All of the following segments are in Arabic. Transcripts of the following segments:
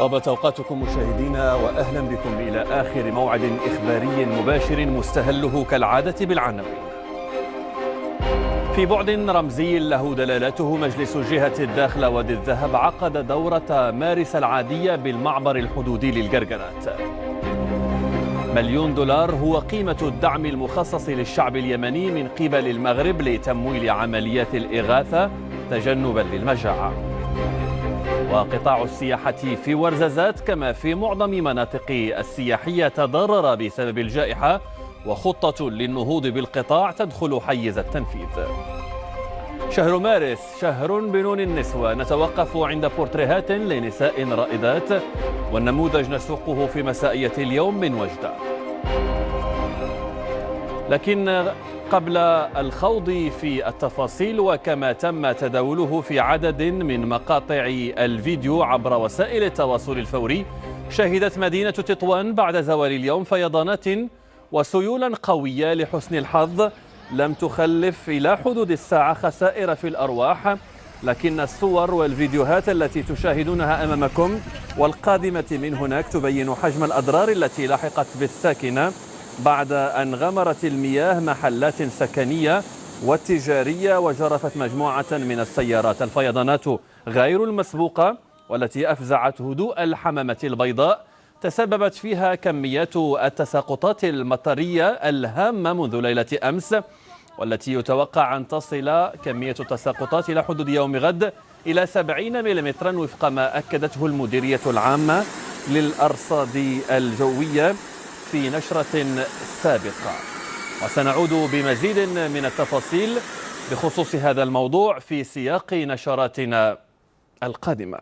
طابت أوقاتكم مشاهدينا، وأهلا بكم إلى آخر موعد إخباري مباشر مستهله كالعادة بالعناوين. في بعد رمزي له دلالته، مجلس جهة الداخل وادي الذهب عقد دورة مارس العادية بالمعبر الحدودي للجرجرات. $1,000,000 هو قيمة الدعم المخصص للشعب اليمني من قبل المغرب لتمويل عمليات الإغاثة تجنبا للمجاعة. وقطاع السياحة في ورزازات كما في معظم مناطق السياحية تضرر بسبب الجائحة، وخطة للنهوض بالقطاع تدخل حيز التنفيذ. شهر مارس شهر بنون النسوة، نتوقف عند بورتريهات لنساء رائدات، والنموذج نسوقه في مسائية اليوم من وجدة. لكن قبل الخوض في التفاصيل، وكما تم تداوله في عدد من مقاطع الفيديو عبر وسائل التواصل الفوري، شهدت مدينة تطوان بعد زوال اليوم فيضانات وسيولا قوية لحسن الحظ لم تخلف إلى حدود الساعة خسائر في الأرواح، لكن الصور والفيديوهات التي تشاهدونها أمامكم والقادمة من هناك تبين حجم الأضرار التي لاحقت بالساكنة بعد أن غمرت المياه محلات سكنية والتجارية وجرفت مجموعة من السيارات. الفيضانات غير المسبوقة والتي أفزعت هدوء الحمامة البيضاء تسببت فيها كميات التساقطات المطرية الهامة منذ ليلة أمس، والتي يتوقع أن تصل كمية التساقطات إلى حدود يوم غد إلى 70 ملم وفق ما أكدته المديرية العامة للأرصاد الجوية في نشرة سابقة. وسنعود بمزيد من التفاصيل بخصوص هذا الموضوع في سياق نشراتنا القادمة.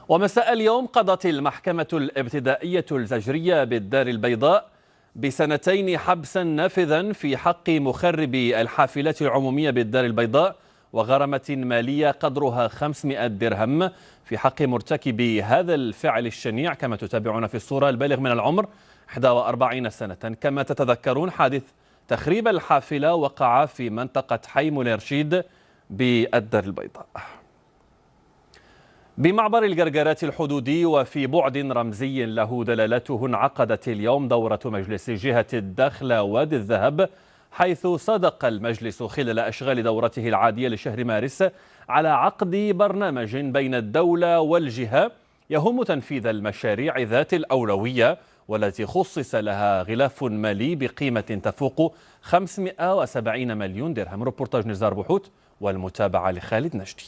ومساء اليوم قضت المحكمة الابتدائية الزجرية بالدار البيضاء ب2 حبسا نافذا في حق مخرب الحافلات العمومية بالدار البيضاء، وغرامة مالية قدرها 500 درهم في حق مرتكب هذا الفعل الشنيع، كما تتابعون في الصورة البالغ من العمر 41 سنة. كما تتذكرون حادث تخريب الحافلة وقع في منطقة حي منيرشيد بالدار البيضاء. بمعبر الجرجرات الحدودي وفي بعد رمزي له دلالته، انعقدت اليوم دورة مجلس جهة الداخل وادي الذهب، حيث صدق المجلس خلال أشغال دورته العادية لشهر مارس على عقد برنامج بين الدولة والجهة يهم تنفيذ المشاريع ذات الأولوية، والتي خصص لها غلاف مالي بقيمة تفوق 570 مليون درهم. ريبورتاج نزار بحوت والمتابعة لخالد نجدي.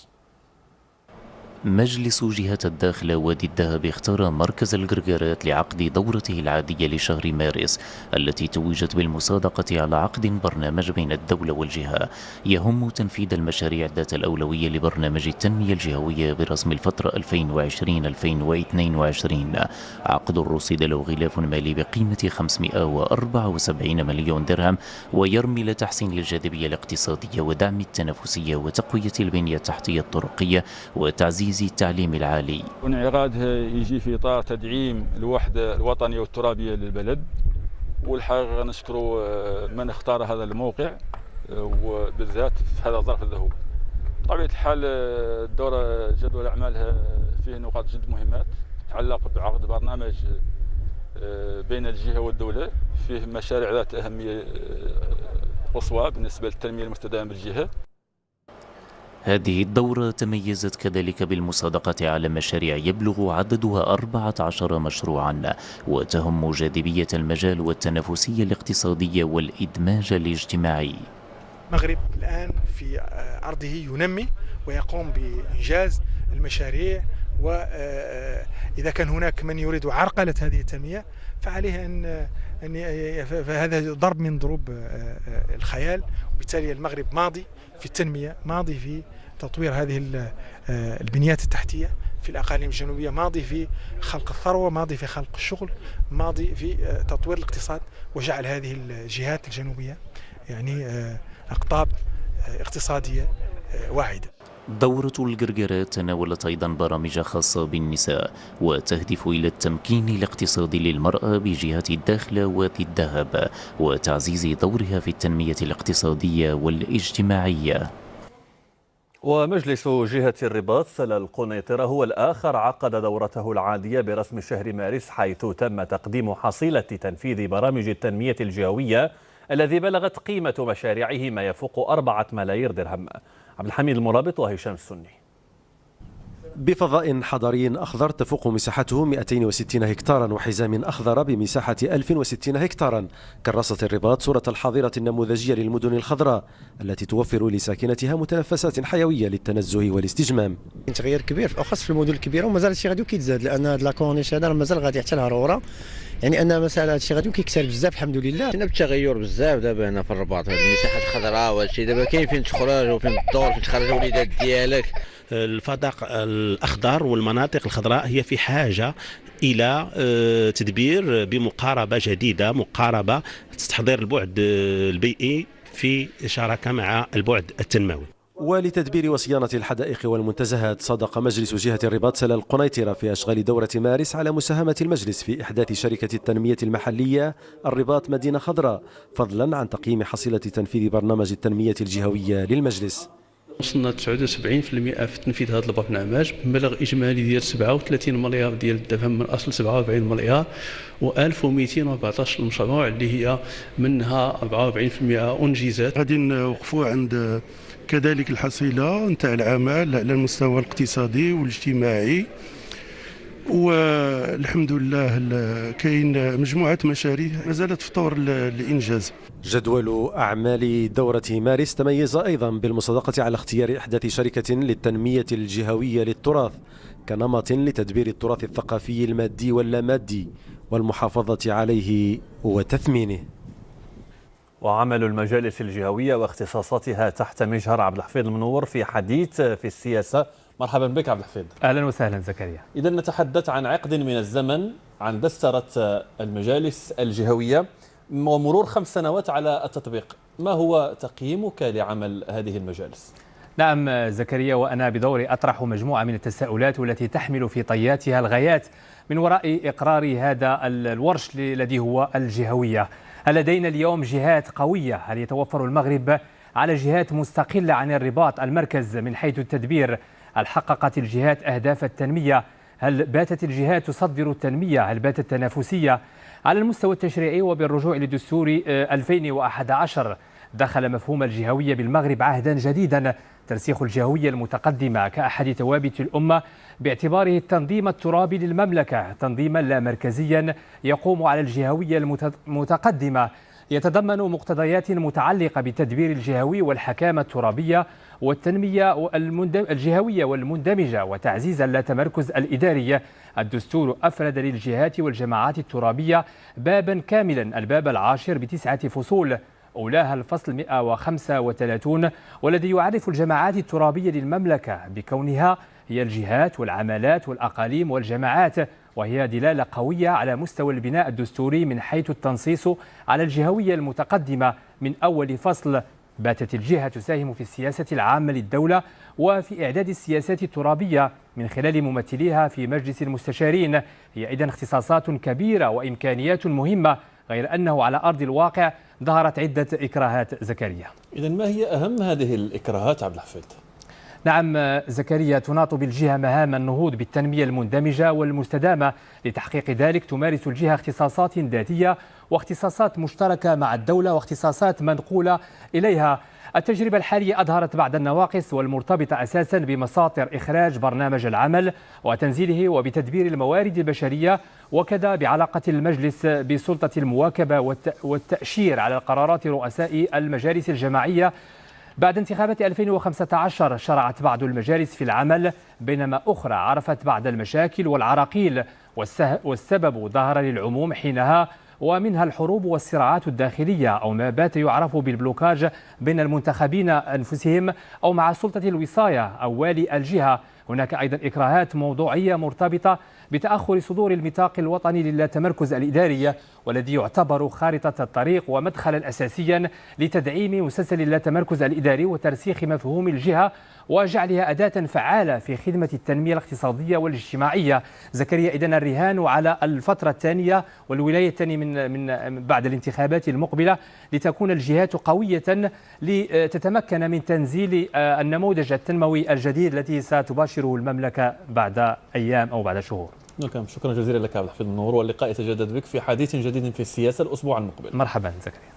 مجلس جهة الداخل وادي الذهب اختار مركز الجرجرات لعقد دورته العادية لشهر مارس، التي توجت بالمصادقة على عقد برنامج بين الدولة والجهة يهم تنفيذ المشاريع ذات الأولوية لبرنامج التنمية الجهوية برسم الفترة 2020-2022. عقد الرصيد له غلاف مالي بقيمة 574 مليون درهم، ويرمي لتحسين الجاذبية الاقتصادية ودعم التنافسية وتقوية البنية التحتية الطرقية وتعزيز التعليم العالي. انعقادها يجي في إطار تدعيم الوحدة الوطنية والترابية للبلد، والحقيقة نشكر من اختار هذا الموقع وبالذات في هذا الظرف الذهول. بطبيعة الحال الدورة جدول أعمالها فيه نقاط جد مهمات تتعلق بعقد برنامج بين الجهة والدولة، فيه مشاريع ذات أهمية قصوى بالنسبة للتنمية المستدامة بالجهة. هذه الدورة تميزت كذلك بالمصادقة على مشاريع يبلغ عددها 14 مشروعا، وتهم جاذبية المجال والتنافسية الاقتصادية والإدماج الاجتماعي. المغرب الآن في عرضه ينمي ويقوم بإنجاز المشاريع، وإذا كان هناك من يريد عرقلة هذه التنمية فعليه أن فهذا ضرب من ضروب الخيال. وبالتالي المغرب ماضي في التنمية، ماضي في تطوير هذه البنيات التحتية في الأقاليم الجنوبية، ماضي في خلق الثروة، ماضي في خلق الشغل، ماضي في تطوير الاقتصاد وجعل هذه الجهات الجنوبية يعني أقطاب اقتصادية واعدة. دورة الجرجرات تناولت أيضا برامج خاصة بالنساء وتهدف إلى التمكين الاقتصادي للمرأة بجهة الداخل وادي الذهب وتعزيز دورها في التنمية الاقتصادية والاجتماعية. ومجلس جهة الرباط سلا القنيطرة هو الآخر عقد دورته العادية برسم شهر مارس، حيث تم تقديم حصيلة تنفيذ برامج التنمية الجهوية الذي بلغت قيمة مشاريعه ما يفوق 4 ملايير درهم. عبد الحميد المرابط وهشام السني. بفضاء حضري أخضر تفوق مساحته 260 هكتارا وحزام أخضر بمساحة 1060 هكتارا، كرست الرباط صورة الحاضرة النموذجية للمدن الخضراء التي توفر لساكنتها متنفسات حيوية للتنزه والاستجمام. تغيير كبير بالاخص في المدن الكبيره، ومازال هادشي غادي كيتزاد، لان هاد لاكورنيش هذا مازال غادي حتى لهرورا، يعني ان مساله هادشي غادي كيكثر بزاف الحمد لله. حنا بالتغير بزاف دابا هنا في الرباط، هاد المساحات الخضراء وهادشي دابا كاين فين تخرج وفين تدور، فين تخرج وليدات ديالك. الفضاء الأخضر والمناطق الخضراء هي في حاجة إلى تدبير بمقاربة جديدة، مقاربة تستحضر البعد البيئي في شراكة مع البعد التنموي. ولتدبير وصيانة الحدائق والمنتزهات، صادق مجلس جهة الرباط سلا القنيطرة في أشغال دورة مارس على مساهمة المجلس في إحداث شركة التنمية المحلية الرباط مدينة خضراء، فضلا عن تقييم حصيلة تنفيذ برنامج التنمية الجهوية للمجلس. وصلنا 79% في تنفيذ هذا البرنامج بمبلغ اجمالي ديال 37 مليار ديال الدرهم من اصل 47 مليار، و1214 المشروع اللي هي منها 44% انجزت. غادي نوقفوا عند كذلك الحصيله نتاع العمل على المستوى الاقتصادي والاجتماعي، والحمد لله كاين مجموعه مشاريع ما زالت في طور الانجاز. جدول أعمال دورة مارس تميز أيضا بالمصادقة على اختيار إحداث شركة للتنمية الجهوية للتراث كنمط لتدبير التراث الثقافي المادي واللامادي والمحافظة عليه وتثمينه. وعمل المجالس الجهوية واختصاصاتها تحت مجهر عبد الحفيظ المنور في حديث في السياسة. مرحبا بك عبد الحفيظ. أهلا وسهلا زكريا. إذا نتحدث عن عقد من الزمن عن دسترة المجالس الجهوية ومرور 5 سنوات على التطبيق، ما هو تقييمك لعمل هذه المجالس؟ نعم زكريا، وأنا بدوري أطرح مجموعة من التساؤلات والتي تحمل في طياتها الغايات من وراء إقرار هذا الورش الذي هو الجهوية. هل لدينا اليوم جهات قوية؟ هل يتوفر المغرب على جهات مستقلة عن الرباط المركز من حيث التدبير؟ هل حققت الجهات أهداف التنمية؟ هل باتت الجهات تصدر التنمية؟ هل باتت تنافسية؟ على المستوى التشريعي وبالرجوع لدستور 2011 دخل مفهوم الجهوية بالمغرب عهدا جديدا، ترسيخ الجهوية المتقدمة كأحد ثوابت الأمة باعتباره التنظيم الترابي للمملكة، تنظيما لا مركزيا يقوم على الجهوية المتقدمة، يتضمن مقتضيات متعلقة بالتدبير الجهوي والحكامة الترابية والتنمية الجهوية والمندمجة وتعزيز اللاتمركز الإداري. الدستور أفرد للجهات والجماعات الترابية بابا كاملا، الباب العاشر ب9 فصول، أولاها الفصل 135 والذي يعرف الجماعات الترابية للمملكة بكونها هي الجهات والعمالات والأقاليم والجماعات، وهي دلالة قوية على مستوى البناء الدستوري من حيث التنصيص على الجهوية المتقدمة. من أول فصل باتت الجهة تساهم في السياسة العامة للدولة وفي إعداد السياسات الترابية من خلال ممثليها في مجلس المستشارين. هي إذن اختصاصات كبيرة وإمكانيات مهمة، غير أنه على أرض الواقع ظهرت عدة إكراهات زكريا. إذن ما هي أهم هذه الإكراهات عبد الحفيظ؟ نعم زكريا، تناط بالجهة مهام النهوض بالتنمية المندمجة والمستدامة. لتحقيق ذلك تمارس الجهة اختصاصات ذاتية واختصاصات مشتركة مع الدولة واختصاصات منقولة إليها. التجربة الحالية أظهرت بعض النواقص والمرتبطة أساسا بمساطر إخراج برنامج العمل وتنزيله وبتدبير الموارد البشرية، وكذا بعلاقة المجلس بسلطة المواكبة والتأشير على قرارات رؤساء المجالس الجماعية. بعد انتخابات 2015 شرعت بعض المجالس في العمل، بينما أخرى عرفت بعض المشاكل والعراقيل، والسبب ظهر للعموم حينها، ومنها الحروب والصراعات الداخلية أو ما بات يعرف بالبلوكاج بين المنتخبين أنفسهم أو مع سلطة الوصاية أو والي الجهة. هناك أيضا إكراهات موضوعية مرتبطة بتأخر صدور الميثاق الوطني للتمركز الإداري، والذي يعتبر خارطة الطريق ومدخلا أساسيا لتدعيم مسلسل اللاتمركز الإداري وترسيخ مفهوم الجهة وجعلها أداة فعالة في خدمة التنمية الاقتصادية والاجتماعية. زكريا، إذن الرهان على الفترة الثانية والولاية الثانية من بعد الانتخابات المقبلة لتكون الجهات قوية لتتمكن من تنزيل النموذج التنموي الجديد الذي ستباشره المملكة بعد أيام أو بعد شهور. نعم، شكرا جزيلا لك عبد الحفيظ النور، واللقاء يتجدد بك في حديث جديد في السياسة الأسبوع المقبل. مرحبا زكريا.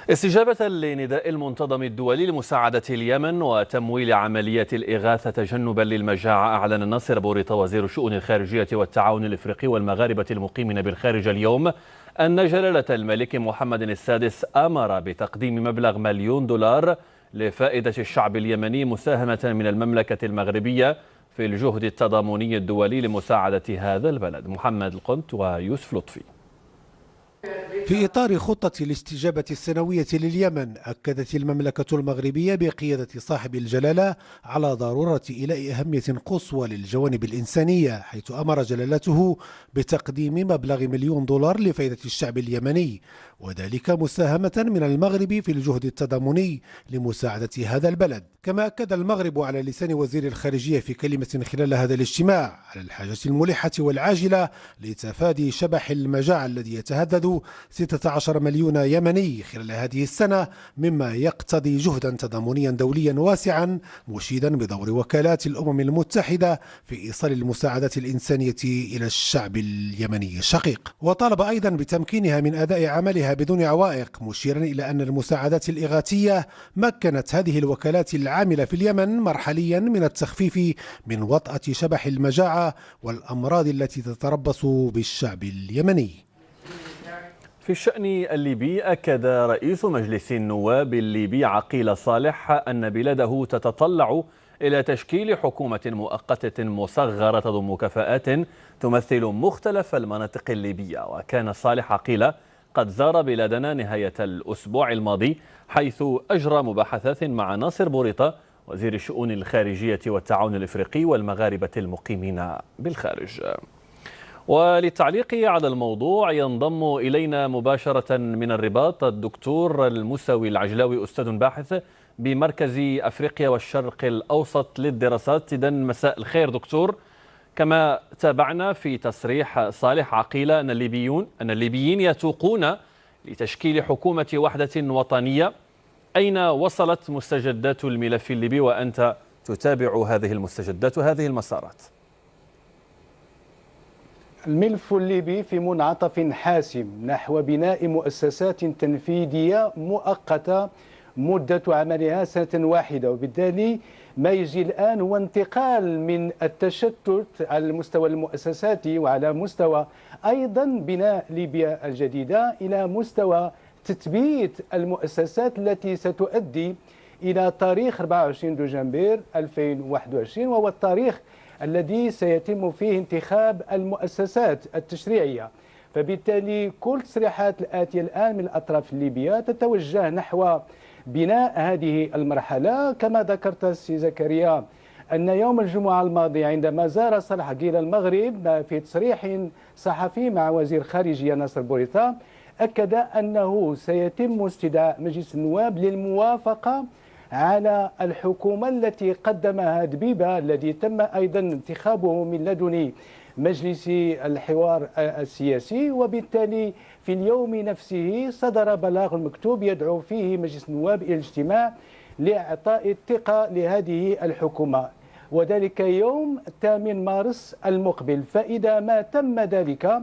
استجابة لنداء المنتظم الدولي لمساعدة اليمن وتمويل عمليات الإغاثة تجنبا للمجاعة، أعلن ناصر بوريطة وزير الشؤون الخارجية والتعاون الإفريقي والمغاربة المقيمين بالخارج اليوم أن جلالة الملك محمد السادس أمر بتقديم مبلغ $1,000,000 لفائدة الشعب اليمني مساهمة من المملكة المغربية في الجهد التضامني الدولي لمساعدة هذا البلد. محمد القنت ويوسف لطفي. في إطار خطة الاستجابة السنوية لليمن، أكدت المملكة المغربية بقيادة صاحب الجلالة على ضرورة إيلاء أهمية قصوى للجوانب الإنسانية، حيث أمر جلالته بتقديم مبلغ $1,000,000 لفائدة الشعب اليمني، وذلك مساهمة من المغرب في الجهد التضامني لمساعدة هذا البلد. كما أكد المغرب على لسان وزير الخارجية في كلمة خلال هذا الاجتماع على الحاجة الملحة والعاجلة لتفادي شبح المجاعة الذي يتهدد 16 مليون يمني خلال هذه السنة، مما يقتضي جهدا تضامنيا دوليا واسعا، مشيدا بدور وكالات الأمم المتحدة في إيصال المساعدات الإنسانية إلى الشعب اليمني الشقيق. وطالب أيضا بتمكينها من أداء عملها بدون عوائق، مشيرا إلى أن المساعدات الإغاثية مكنت هذه الوكالات العاملة في اليمن مرحليا من التخفيف من وطأة شبح المجاعة والأمراض التي تتربص بالشعب اليمني. في الشأن الليبي، أكد رئيس مجلس النواب الليبي عقيل صالح أن بلاده تتطلع إلى تشكيل حكومة مؤقتة مصغرة تضم كفاءات تمثل مختلف المناطق الليبية. وكان صالح عقيل قد زار بلادنا نهاية الأسبوع الماضي، حيث أجرى مباحثات مع ناصر بوريطة وزير الشؤون الخارجية والتعاون الإفريقي والمغاربة المقيمين بالخارج. وللتعليق على الموضوع ينضم إلينا مباشرة من الرباط الدكتور الموسوي العجلاوي، أستاذ باحث بمركز أفريقيا والشرق الأوسط للدراسات. إذن مساء الخير دكتور. كما تابعنا في تصريح صالح عقيل أن الليبيين يتوقون لتشكيل حكومة وحدة وطنية. أين وصلت مستجدات الملف الليبي وأنت تتابع هذه المستجدات وهذه المسارات؟ الملف الليبي في منعطف حاسم نحو بناء مؤسسات تنفيذية مؤقتة مدة عملها 1 سنة، وبالتالي ما يجري الآن هو انتقال من التشتت على المستوى المؤسساتي وعلى مستوى أيضا بناء ليبيا الجديدة إلى مستوى تثبيت المؤسسات التي ستؤدي إلى تاريخ 24 دجنبر 2021، وهو التاريخ الذي سيتم فيه انتخاب المؤسسات التشريعية. فبالتالي كل تصريحات الآتية الآن من الأطراف الليبية تتوجه نحو بناء هذه المرحلة. كما ذكرت السي زكريا أن يوم الجمعة الماضي عندما زار صالح عقيل المغرب في تصريح صحفي مع وزير خارجية ناصر بوريطة، أكد أنه سيتم استدعاء مجلس النواب للموافقة على الحكومة التي قدمها دبيبة الذي تم أيضا انتخابه من لدن مجلس الحوار السياسي. وبالتالي في اليوم نفسه صدر بلاغ مكتوب يدعو فيه مجلس النواب إلى الاجتماع لإعطاء الثقة لهذه الحكومة، وذلك يوم 8 مارس المقبل. فإذا ما تم ذلك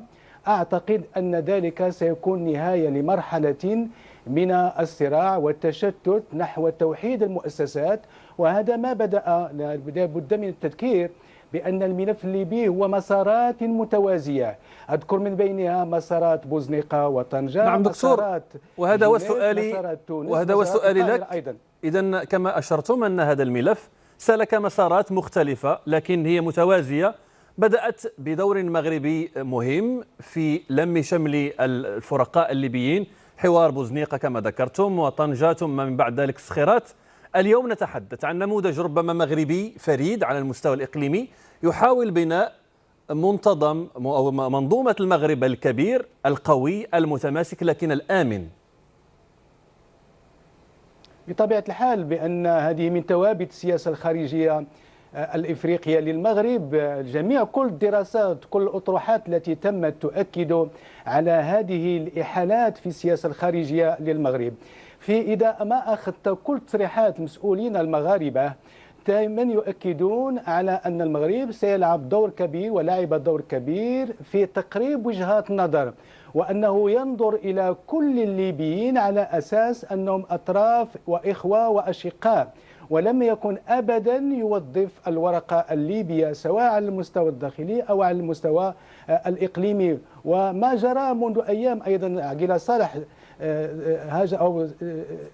أعتقد أن ذلك سيكون نهاية لمرحلة من الصراع والتشتت نحو توحيد المؤسسات، وهذا ما بدأ. لابد من التذكير بأن الملف الليبي هو مسارات متوازية، أذكر من بينها مسارات بوزنيقة وطنجة. نعم دكتور، وهذا هو سؤالي لك. إذن كما أشرتم أن هذا الملف سلك مسارات مختلفة لكن هي متوازية، بدأت بدور مغربي مهم في لم شمل الفرقاء الليبيين، حوار بوزنيقة كما ذكرتم وطنجة، ثم من بعد ذلك سخيرات. اليوم نتحدث عن نموذج ربما مغربي فريد على المستوى الإقليمي يحاول بناء منظومة المغرب الكبير القوي المتماسك لكن الآمن. بطبيعة الحال بأن هذه من توابت السياسة الخارجية الإفريقية للمغرب. جميع كل الدراسات كل الأطروحات التي تمت تؤكد على هذه الإحالات في السياسة الخارجية للمغرب. إذا ما أخذت كل تصريحات المسؤولين المغاربة دائما يؤكدون على أن المغرب سيلعب دور كبير ولعب دور كبير في تقريب وجهات نظر، وأنه ينظر إلى كل الليبيين على أساس أنهم أطراف وإخوة وأشقاء، ولم يكن أبدا يوظف الورقة الليبية سواء على المستوى الداخلي أو على المستوى الإقليمي. وما جرى منذ أيام أيضا عقيلة صالح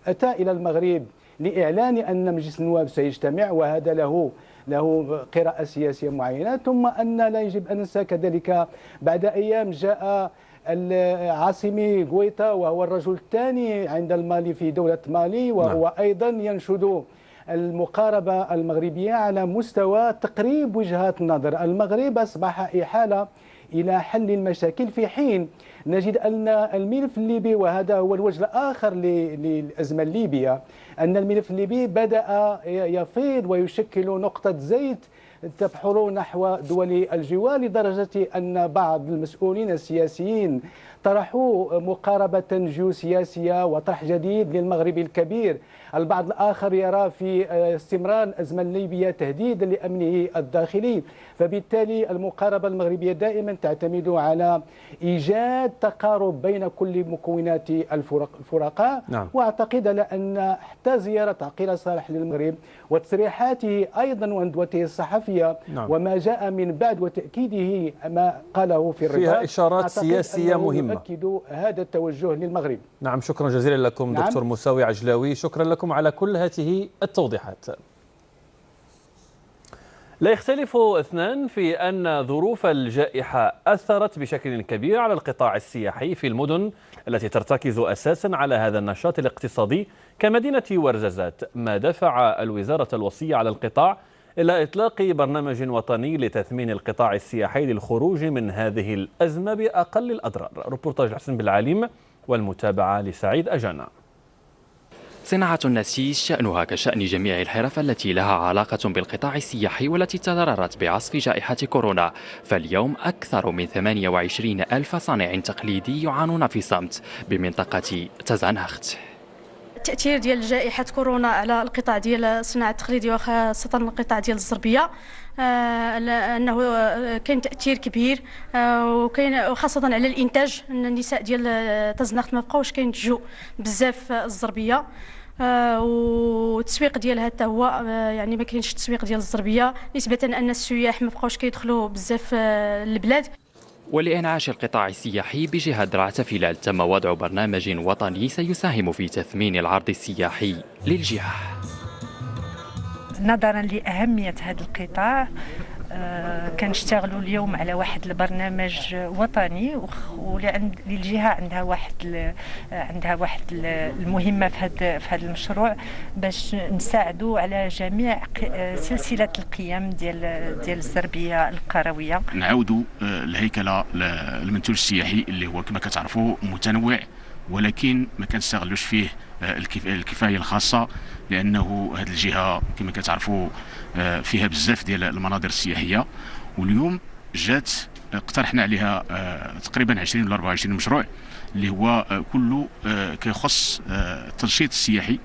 أتى إلى المغرب لإعلان أن مجلس النواب سيجتمع، وهذا له قراءة سياسية معينة. ثم أن لا يجب أن ننسى كذلك بعد أيام جاء العاصمي غويتا وهو الرجل الثاني عند المالي في دولة مالي، وهو أيضا ينشد المقاربة المغربية على مستوى تقريب وجهات النظر. المغرب أصبح إحالة إلى حل المشاكل، في حين نجد أن الملف الليبي، وهذا هو الوجه الآخر للأزمة الليبية، أن الملف الليبي بدأ يفيض ويشكل نقطة زيت تبحر نحو دول الجوار، لدرجة أن بعض المسؤولين السياسيين طرحوا مقاربة جيوسياسية وطرح جديد للمغرب الكبير. البعض الآخر يرى في استمرار الأزمة الليبية تهديدا لأمنه الداخلي، فبالتالي المقاربة المغربية دائما تعتمد على إيجاد تقارب بين كل مكونات الفرقاء. وأعتقد أن حتى زيارة عقيلة صالح للمغرب وتصريحاته أيضا وندوته الصحفية وما جاء من بعد وتأكيده ما قاله في الرباط فيها إشارات سياسية مهمة يؤكد هذا التوجه للمغرب. نعم، شكرا جزيلا لكم دكتور موساوي عجلاوي، شكرا لكم على كل هذه التوضيحات. لا يختلف اثنان في أن ظروف الجائحة أثرت بشكل كبير على القطاع السياحي في المدن التي ترتكز أساسا على هذا النشاط الاقتصادي كمدينة ورزازات، ما دفع الوزارة الوصية على القطاع إلى إطلاق برنامج وطني لتثمين القطاع السياحي للخروج من هذه الأزمة بأقل الأضرار. روبورتاج حسن بالعليم والمتابعة لسعيد أجانا. صناعة النسيج شأنها كشأن جميع الحرف التي لها علاقة بالقطاع السياحي والتي تضررت بعصف جائحة كورونا، فاليوم أكثر من 28 ألف صانع تقليدي يعانون في صمت بمنطقة تزانخت. التأثير ديال جائحة كورونا على القطاع ديال الصناعة التقليدية وخاصة القطاع ديال الزربية، أنه كاين تأثير كبير، وكاين خاصة على الإنتاج. أن النساء ديال تزناخت ما بقاوش كينتجوا بزاف الزربية، والتسويق ديالها حتى هو يعني ما كاينش التسويق ديال الزربية نسبة أن السياح ما بقاوش كيدخلوا بزاف للبلاد. ولإنعاش القطاع السياحي بجهة درعا تم وضع برنامج وطني سيساهم في تثمين العرض السياحي للجهة. نظرا لأهمية هذا القطاع كنشتغلوا اليوم على واحد البرنامج وطني، والجهه عندها واحد المهمه في هذا المشروع باش نساعدوا على جميع سلسله القيم ديال الزربيه القرويه. نعودوا الهيكله المنتوج السياحي اللي هو كما كتعرفوا متنوع، ولكن ما كنستغلوش فيه الكفايه الخاصه، لانه هذه الجهه كما كتعرفوا فيها بزاف ديال المناظر السياحيه. واليوم جات اقترحنا عليها تقريبا 20 ولا 24 مشروع اللي هو كله كيخص التنشيط السياحي.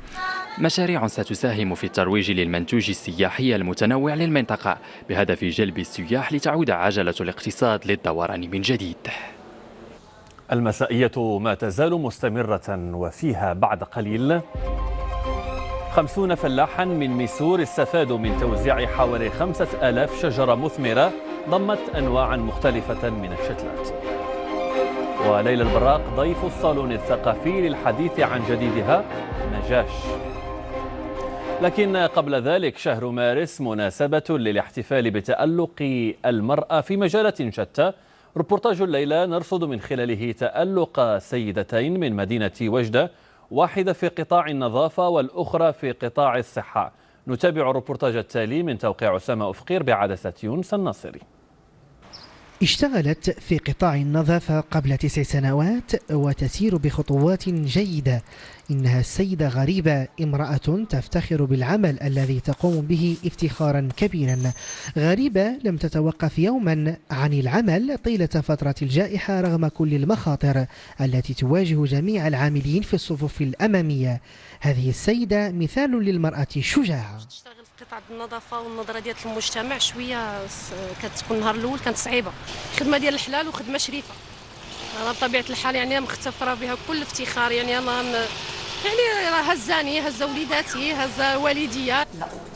مشاريع ستساهم في الترويج للمنتوج السياحي المتنوع للمنطقه بهدف جلب السياح لتعود عجله الاقتصاد للدوران من جديد. المسائية ما تزال مستمرة، وفيها بعد قليل 50 فلاحا من ميسور استفادوا من توزيع حوالي 5000 شجرة مثمرة ضمت أنواعا مختلفة من الشتلات. وليلى البراق ضيف الصالون الثقافي للحديث عن جديدها نجاش. لكن قبل ذلك شهر مارس مناسبة للاحتفال بتألق المرأة في مجالات شتى. روبورتاج الليلة نرصد من خلاله تألق سيدتين من مدينة وجدة واحدة في قطاع النظافة والأخرى في قطاع الصحة. نتابع الربورتاج التالي من توقيع أسامة أفقير بعدسة يونس الناصري. اشتغلت في قطاع النظافة قبل 9 سنوات وتسير بخطوات جيدة. إنها السيدة غريبة، امرأة تفتخر بالعمل الذي تقوم به افتخارا كبيرا. غريبة لم تتوقف يوما عن العمل طيلة فترة الجائحة رغم كل المخاطر التي تواجه جميع العاملين في الصفوف الأمامية. هذه السيدة مثال للمرأة الشجاعة. قطاع النظافه والنظره ديال المجتمع شويه كتكون النهار الاول كانت صعيبه، خدمه ديال الحلال وخدمه شريفه. انا بطبيعه الحال يعني مختفره بها بكل افتخار، يعني انا يعني هزاني هز وليداتي هز والديا.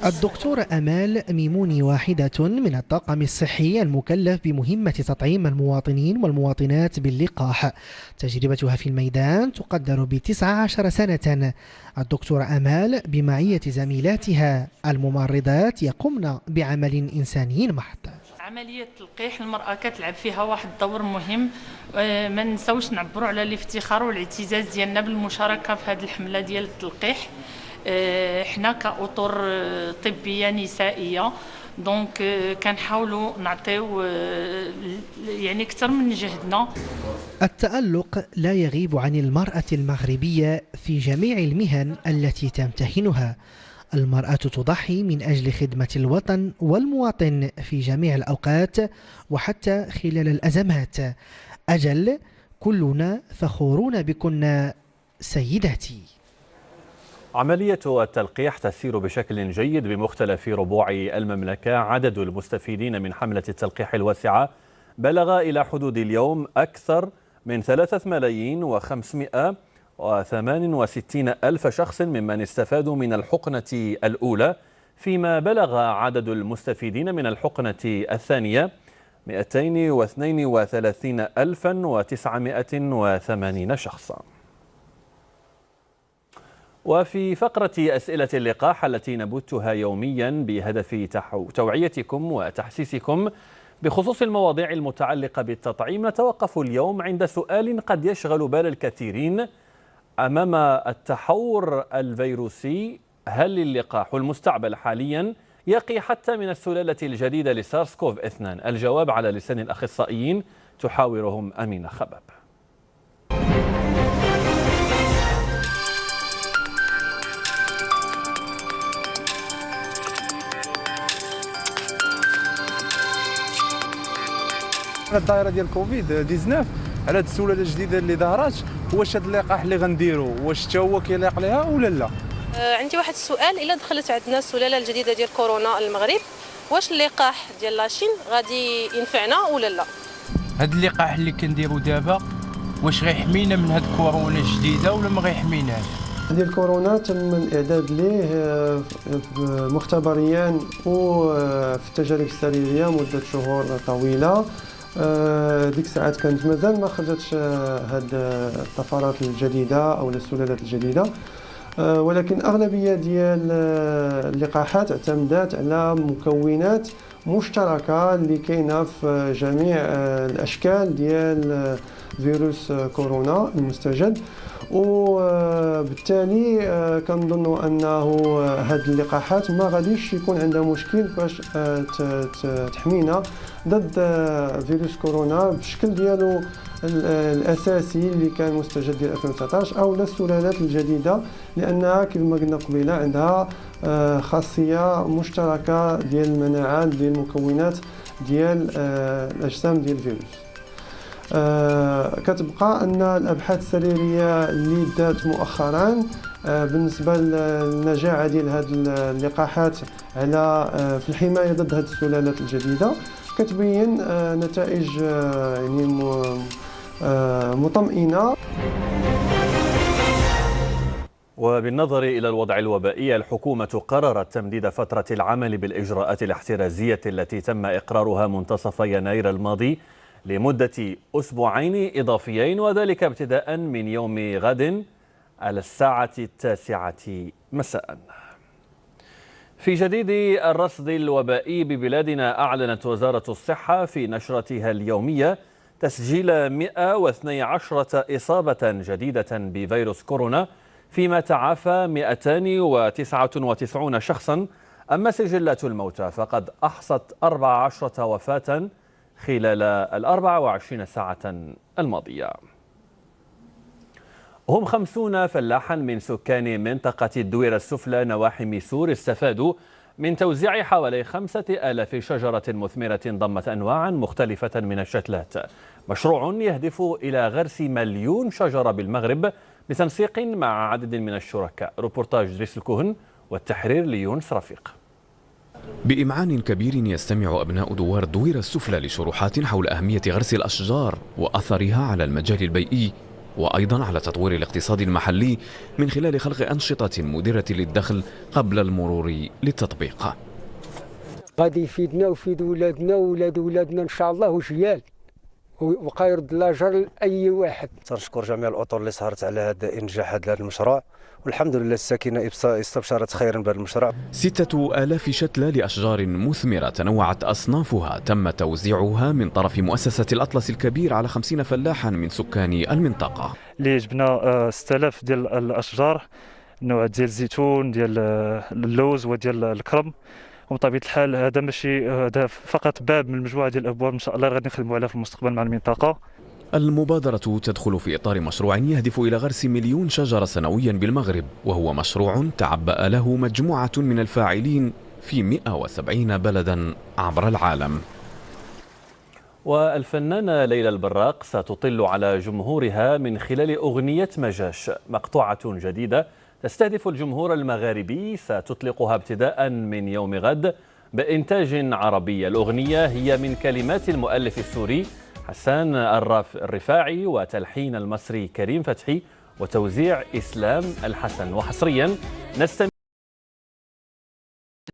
الدكتورة أمال ميموني واحدة من الطاقم الصحي المكلف بمهمة تطعيم المواطنين والمواطنات باللقاح. تجربتها في الميدان تقدر ب19 سنة. الدكتورة أمال بمعية زميلاتها الممرضات يقمن بعمل إنساني محض. عملية تلقيح المرأة كتلعب فيها واحد الدور مهم، ما نساوش نعبروا على الافتخار والاعتزاز ديالنا بالمشاركة في هذه الحملة ديال التلقيح. حنا كأطر طبية نسائية دونك كنحاولوا نعطيو يعني أكثر من جهدنا. التألق لا يغيب عن المرأة المغربية في جميع المهن التي تمتهنها. المرأة تضحي من أجل خدمة الوطن والمواطن في جميع الأوقات وحتى خلال الأزمات. أجل كلنا فخورون بكن سيداتي. عملية التلقيح تسير بشكل جيد بمختلف ربوع المملكة. عدد المستفيدين من حملة التلقيح الواسعة بلغ إلى حدود اليوم أكثر من 3,568,000 شخص ممن استفادوا من الحقنة الأولى، فيما بلغ عدد المستفيدين من الحقنة الثانية 232,980 شخصا. وفي فقرة أسئلة اللقاح التي نبثها يوميا بهدف توعيتكم وتحسيسكم بخصوص المواضيع المتعلقة بالتطعيم، نتوقف اليوم عند سؤال قد يشغل بال الكثيرين أمام التحور الفيروسي: هل اللقاح المستعمل حاليا يقي حتى من السلالة الجديدة لسارس كوف 2؟ الجواب على لسان الأخصائيين تحاورهم أمينة خباب. الدائره ديال كوفيد 19 على هذه السلاله الجديده اللي ظهرت، واش هذا اللقاح اللي غنديروا واش حتى هو كيليق ليها ولا لا؟ عندي واحد السؤال، الا دخلت عندنا السلاله الجديده ديال كورونا المغرب، واش اللقاح ديال لاشين غادي ينفعنا ولا لا؟ هذا اللقاح اللي كنديروا دابا واش غيحمينا من هذه كورونا الجديده ولا ما غيحميناش؟ ديال كورونا تم الاعداد ليه مختبريا وفي التجارب السريريه مده شهور طويله. ديك الساعات كانت مازال ما خرجتش هاد الطفرات الجديده او السلالات الجديده، ولكن اغلبيه ديال اللقاحات اعتمدت على مكونات مشتركه اللي كاينه في جميع الاشكال ديال فيروس كورونا المستجد، وبالتالي كنظنوا انه هاد اللقاحات ما غاديش يكون عندها مشكل فاش تحمينا ضد فيروس كورونا بالشكل ديالو الاساسي اللي كان مستجد ديال 2019 او السلالات الجديده، لانها كما ما قلنا قبيله عندها خاصيه مشتركه ديال المناعه ديال المكونات ديال الاجسام ديال الفيروس. كتبقى ان الابحاث السريريه اللي دات مؤخرا بالنسبه للنجاعه ديال هذه اللقاحات على في الحمايه ضد هذه السلالات الجديده كتبين نتائج يعني مطمئنه. وبالنظر إلى الوضع الوبائي، الحكومة قررت تمديد فترة العمل بالإجراءات الاحترازية التي تم إقرارها منتصف يناير الماضي لمدة أسبوعين إضافيين، وذلك ابتداء من يوم غد على الساعة 9 مساء. في جديد الرصد الوبائي ببلادنا، أعلنت وزارة الصحة في نشرتها اليومية تسجيل 112 إصابة جديدة بفيروس كورونا فيما تعافى 299 شخصا. أما سجلات الموتى فقد أحصت 14 وفاة خلال 24 ساعة الماضية. هم 50 فلاحا من سكان منطقة الدويرة السفلى نواحي ميسور استفادوا من توزيع حوالي 5000 شجرة مثمرة ضمت أنواعا مختلفة من الشتلات. مشروع يهدف إلى غرس 1,000,000 شجرة بالمغرب بتنسيق مع عدد من الشركاء. روبورتاج دريس الكهن والتحرير ليونس رفيق. بإمعان كبير يستمع أبناء دوار الدويرة السفلى لشروحات حول أهمية غرس الأشجار وأثرها على المجال البيئي وأيضا على تطوير الاقتصاد المحلي من خلال خلق أنشطة مدرة للدخل قبل المرور للتطبيق. غادي يفيدنا ويفيد ولادنا وولاد ولادنا إن شاء الله وجيال وقايرد لاجر لأي واحد. تنشكر جميع الأطر اللي سهرت على هذا إنجاح هذا المشروع، والحمد لله الساكنة استبشرت خيرا بهذا المشروع. 6000 شتلة لأشجار مثمرة تنوعت أصنافها تم توزيعها من طرف مؤسسة الأطلس الكبير على 50 فلاحا من سكان المنطقة. اللي جبنا 6000 ديال الأشجار، نوع ديال الزيتون، ديال اللوز وديال الكرم. وبطبيعة الحال هذا ماشي هذا فقط باب من مجموعة ديال الأبواب إن شاء الله غادي نخدموا عليها في المستقبل مع المنطقة. المبادرة تدخل في إطار مشروع يهدف إلى غرس 1,000,000 شجرة سنويا بالمغرب، وهو مشروع تعبأ له مجموعة من الفاعلين في 170 بلدا عبر العالم. والفنانة ليلى البراق ستطل على جمهورها من خلال أغنية مجاش، مقطوعة جديدة تستهدف الجمهور المغاربي، ستطلقها ابتداء من يوم غد بإنتاج عربي. الأغنية هي من كلمات المؤلف السوري حسان الرفاعي وتلحين المصري كريم فتحي وتوزيع إسلام الحسن. وحصريا نستمع.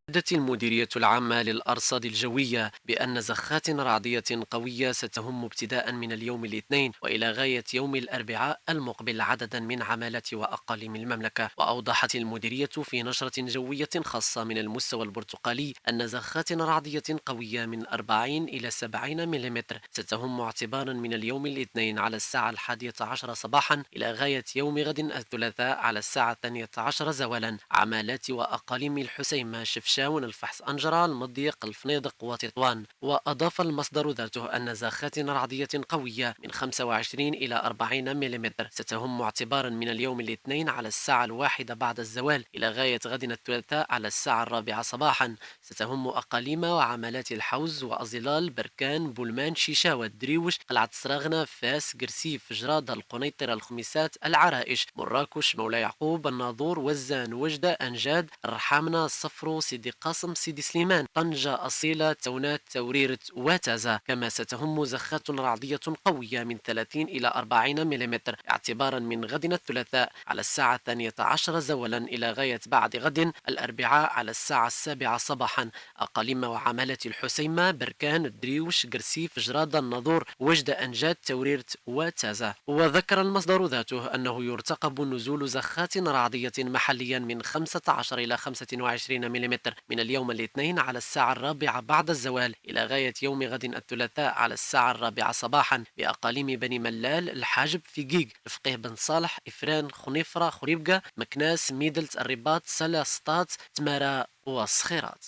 أكدت المديرية العامة للأرصاد الجوية بأن زخات رعدية قوية ستهم ابتداء من اليوم الاثنين وإلى غاية يوم الأربعاء المقبل عددا من عمالات وأقاليم المملكة. وأوضحت المديرية في نشرة جوية خاصة من المستوى البرتقالي أن زخات رعدية قوية من 40 إلى 70 ملم ستهم اعتبارا من اليوم الاثنين على الساعة 11 صباحا إلى غاية يوم غد الثلاثاء على الساعة 12 زوالا عمالات وأقاليم الحسيمة، شفشاون، الفحص، أنجرة، المضيق، الفنيدق وتطوان. وأضاف المصدر ذاته أن زاخات رعدية قوية من 25 إلى 40 ملم ستهم اعتبارا من اليوم الاثنين على الساعة 1 بعد الزوال إلى غاية غد الثلاثاء على الساعة 4 صباحا ستهم أقاليم وعمالات الحوز وأزلال، بركان، بولمان، شيشاوة، دريوش، قلعة سراغنة، فاس، قرسيف، جرادة، القنيطرة، الخميسات، العرائش، مراكش، مولاي يعقوب، الناظور، وزان، وجدة، أنجاد، الرحامنة، الصفرو، سيدي قاسم، سيدي سليمان، طنجة، أصيلة، تونات، توريرة وتازة. كما ستهم زخات رعدية قوية من 30 إلى 40 ملم اعتبارا من غد الثلاثاء على الساعة 12 زولا إلى غاية بعد غد الأربعاء على الساعة 7 صباحا أقاليم وعمالة الحسيمة، بركان، الدريوش، قرسيف، جرادة، الناظور، وجدة، أنجاد، توريرة وتازة. وذكر المصدر ذاته أنه يرتقب نزول زخات رعدية محليا من 15 إلى 25 ملم من اليوم الاثنين على الساعة 4 بعد الزوال إلى غاية يوم غد الثلاثاء على الساعة 4 صباحا بأقاليم بني ملال، الحاجب، فقيق، الفقيه بن صالح، إفران، خنيفرة، خريبقة، مكناس، ميدلت، الرباط، سلا، سطات، تمارا وصخيرات.